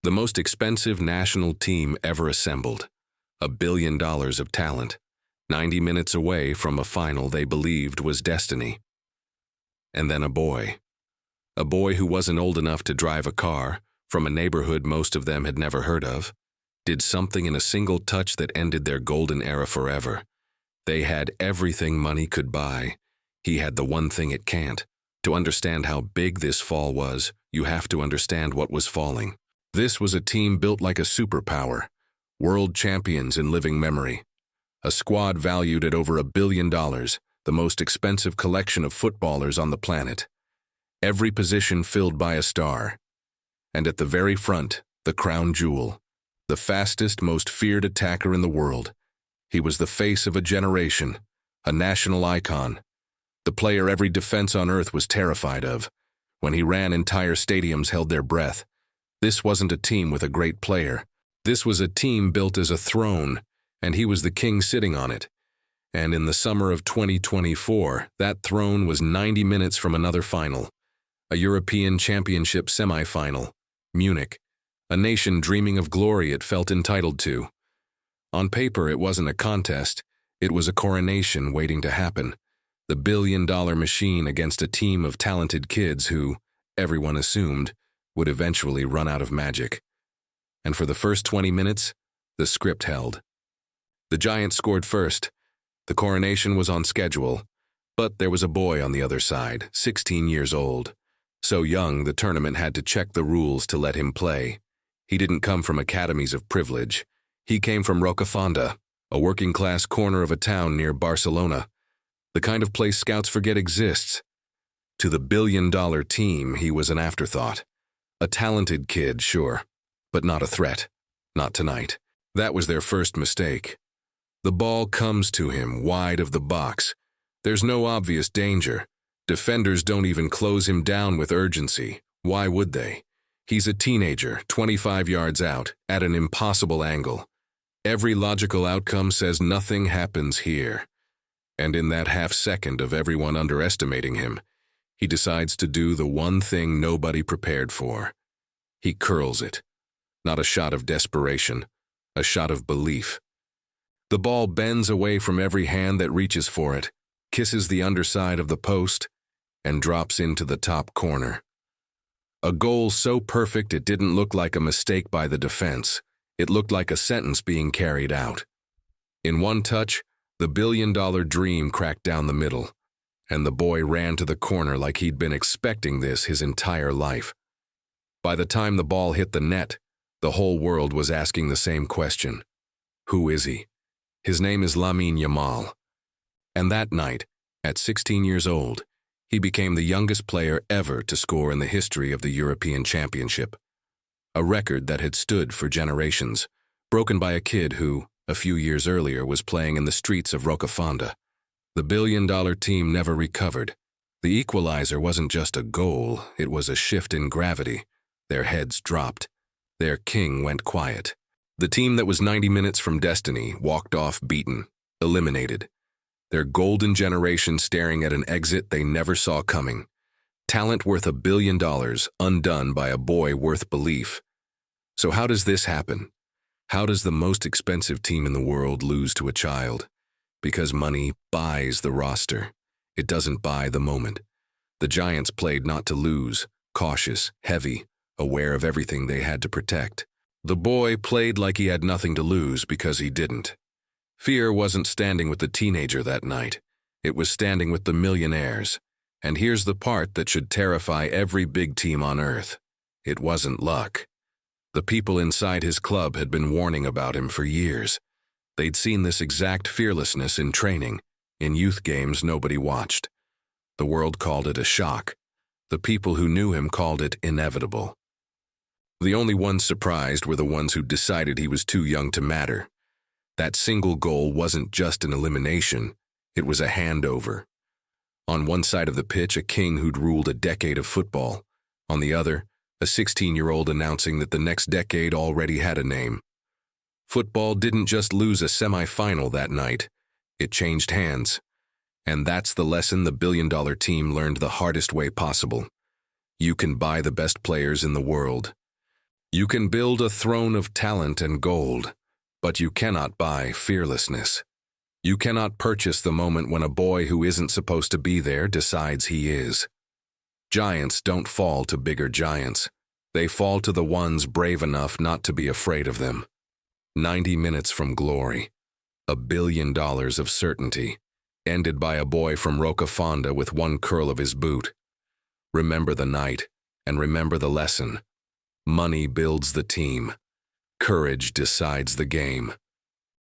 The most expensive national team ever assembled. $1 billion of talent. 90 minutes away from a final they believed was destiny. And then a boy. A boy who wasn't old enough to drive a car, from a neighborhood most of them had never heard of, did something in a single touch that ended their golden era forever. They had everything money could buy. He had the one thing it can't. To understand how big this fall was, you have to understand what was falling. This was a team built like a superpower, world champions in living memory. A squad valued at over $1 billion, the most expensive collection of footballers on the planet. Every position filled by a star. And at the very front, the crown jewel. The fastest, most feared attacker in the world. He was the face of a generation, a national icon. The player every defense on earth was terrified of. When he ran, entire stadiums held their breath. This wasn't a team with a great player. This was a team built as a throne, and he was the king sitting on it. And in the summer of 2024, that throne was 90 minutes from another final. A European Championship semi-final. Munich. A nation dreaming of glory it felt entitled to. On paper, it wasn't a contest. It was a coronation waiting to happen. The billion-dollar machine against a team of talented kids who, everyone assumed, would eventually run out of magic. And for the first 20 minutes, the script held. The Giants scored first. The coronation was on schedule, but there was a boy on the other side, 16 years old. So young, the tournament had to check the rules to let him play. He didn't come from academies of privilege. He came from Rocafonda, a working-class corner of a town near Barcelona, the kind of place scouts forget exists. To the billion-dollar team, he was an afterthought. A talented kid, sure, but not a threat. Not tonight. That was their first mistake. The ball comes to him, wide of the box. There's no obvious danger. Defenders don't even close him down with urgency. Why would they? He's a teenager, 25 yards out, at an impossible angle. Every logical outcome says nothing happens here. And in that half-second of everyone underestimating him, he decides to do the one thing nobody prepared for. He curls it. Not a shot of desperation, a shot of belief. The ball bends away from every hand that reaches for it, kisses the underside of the post, and drops into the top corner. A goal so perfect it didn't look like a mistake by the defense. It looked like a sentence being carried out. In one touch, the billion-dollar dream cracked down the middle, and the boy ran to the corner like he'd been expecting this his entire life. By the time the ball hit the net, the whole world was asking the same question. Who is he? His name is Lamine Yamal. And that night, at 16 years old, he became the youngest player ever to score in the history of the European Championship. A record that had stood for generations, broken by a kid who, a few years earlier, was playing in the streets of Rocafonda. The billion-dollar team never recovered. The equalizer wasn't just a goal, it was a shift in gravity. Their heads dropped. Their king went quiet. The team that was 90 minutes from destiny walked off beaten, eliminated. Their golden generation staring at an exit they never saw coming. Talent worth $1 billion, undone by a boy worth belief. So how does this happen? How does the most expensive team in the world lose to a child? Because money buys the roster. It doesn't buy the moment. The Giants played not to lose, cautious, heavy, aware of everything they had to protect. The boy played like he had nothing to lose because he didn't. Fear wasn't standing with the teenager that night. It was standing with the millionaires. And here's the part that should terrify every big team on earth. It wasn't luck. The people inside his club had been warning about him for years. They'd seen this exact fearlessness in training, in youth games nobody watched. The world called it a shock. The people who knew him called it inevitable. The only ones surprised were the ones who decided he was too young to matter. That single goal wasn't just an elimination, it was a handover. On one side of the pitch, a king who'd ruled a decade of football. On the other, a 16-year-old announcing that the next decade already had a name. Football didn't just lose a semi-final that night, it changed hands. And that's the lesson the billion-dollar team learned the hardest way possible. You can buy the best players in the world, You can build a throne of talent and gold, but you cannot buy fearlessness. You cannot purchase the moment when a boy who isn't supposed to be there decides he is. Giants don't fall to bigger giants. They fall to the ones brave enough not to be afraid of them. 90 minutes from glory. $1 billion of certainty, ended by a boy from Rocafonda with one curl of his boot. Remember the night, and remember the lesson. Money builds the team. Courage decides the game.